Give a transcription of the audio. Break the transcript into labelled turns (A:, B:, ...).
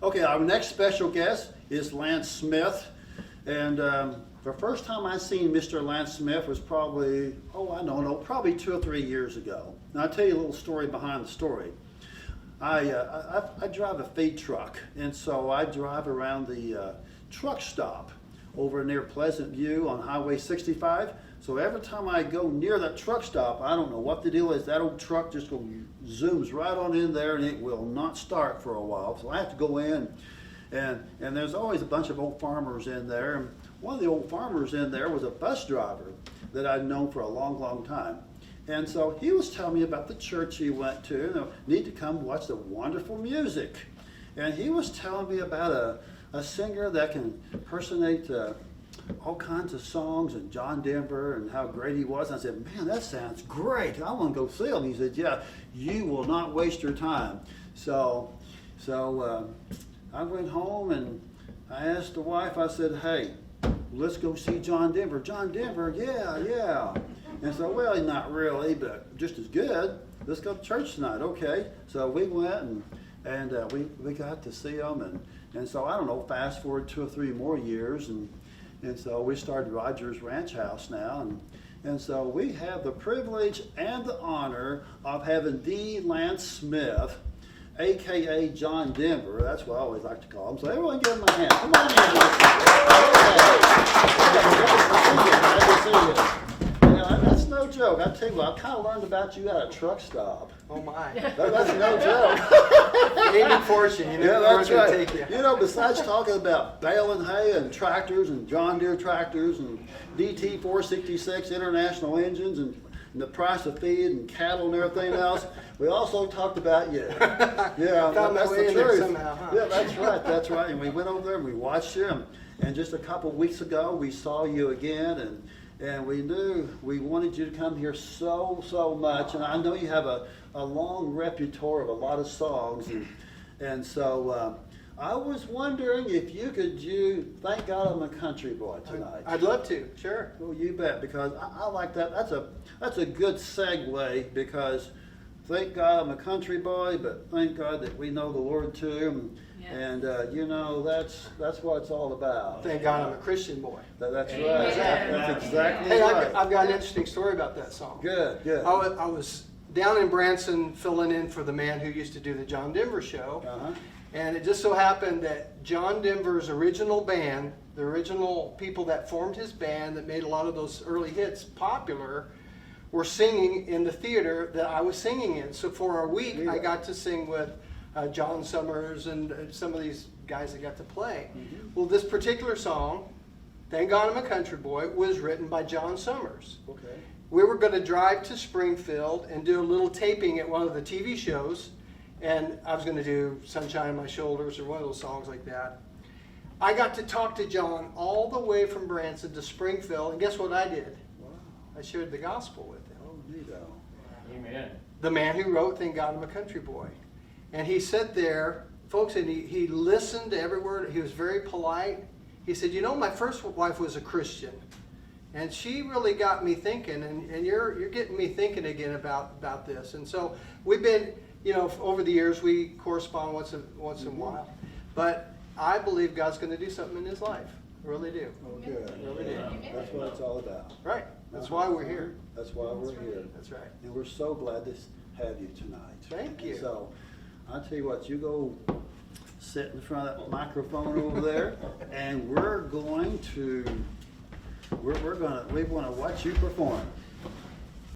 A: Okay, our next special guest is Lance Smith. And the first time I seen Mr. Lance Smith was probably, probably 2 or 3 years ago. Now I'll tell you a little story behind the story. I drive a feed truck, and so I drive around the truck stop over near Pleasant View on Highway 65. So every time I go near that truck stop, I don't know what the deal is. That old truck just zooms right on in there, and it will not start for a while. So I have to go in, and there's always a bunch of old farmers in there. And one of the old farmers in there was a bus driver that I'd known for a long, long time. And so he was telling me about the church he went to. Need to come watch the wonderful music. And he was telling me about a singer that can impersonate all kinds of songs, and John Denver, and how great he was. And I said, man, that sounds great. I want to go see him. He said, yeah, you will not waste your time. So I went home and I asked the wife, I said, hey, let's go see John Denver. John Denver, yeah. And so, well, not really, but just as good. Let's go to church tonight, okay? So we went and we got to see him, and so I don't know. Fast forward 2 or 3 more years, and so we started Rogers Ranch House now, and so we have the privilege and the honor of having the Lance Smith, a.k.a. John Denver. That's what I always like to call him. So everyone give him a hand. Come on in. Glad to see you. That's no joke. I tell you what, I kind of learned about you at a truck stop.
B: Oh my.
A: That's no joke.
B: Aiming fortune, you know,
A: yeah, that's right.
B: take you.
A: You know, besides talking about baling hay and tractors and John Deere tractors and DT 466 international engines and the price of feed and cattle and everything else, we also talked about you. Yeah,
B: Found
A: that's
B: my way
A: the
B: in there
A: truth.
B: somehow, huh?
A: Yeah, that's right. And we went over there and we watched you. And just a couple of weeks ago, we saw you again, and we knew we wanted you to come here so much. And I know you have a long repertoire of a lot of songs, and so I was wondering if you could do "Thank God I'm a Country Boy" tonight.
B: I'd love to, sure.
A: Well, you bet, because I like that. That's a good segue, because thank God I'm a country boy, but thank God that we know the Lord too. And you know, that's what it's all about.
B: Thank God I'm a Christian boy.
A: That's right.
C: Amen.
A: That's exactly
B: Hey,
A: right.
B: I've got an interesting story about that song.
A: Good.
B: I was down in Branson filling in for the man who used to do the John Denver show.
A: Uh-huh.
B: And it just so happened that John Denver's original band, the original people that formed his band that made a lot of those early hits popular, were singing in the theater that I was singing in. So for a week, I got to sing with John Summers and some of these guys that got to play.
A: Mm-hmm.
B: Well, this particular song, Thank God I'm a Country Boy, was written by John Summers.
A: Okay.
B: We were going to drive to Springfield and do a little taping at one of the TV shows, and I was going to do Sunshine on My Shoulders or one of those songs like that. I got to talk to John all the way from Branson to Springfield, and guess what I did?
A: Wow.
B: I shared the gospel with him.
A: Oh, neato.
C: Amen.
B: The man who wrote Thank God I'm a Country Boy. And he sat there, folks, and he listened to every word. He was very polite. He said, you know, my first wife was a Christian, and she really got me thinking, and you're getting me thinking again about this. And so we've been, you know, over the years we correspond once in a while. But I believe God's going to do something in his life. I really do.
A: Oh, good.
B: Really do.
A: That's what it's all about.
B: Right. That's why we're here.
A: That's why we're here.
B: That's right.
A: And we're so glad to have you tonight.
B: Thank you.
A: So, I'll tell you what, you go sit in front of that microphone over there, and we want to watch you perform.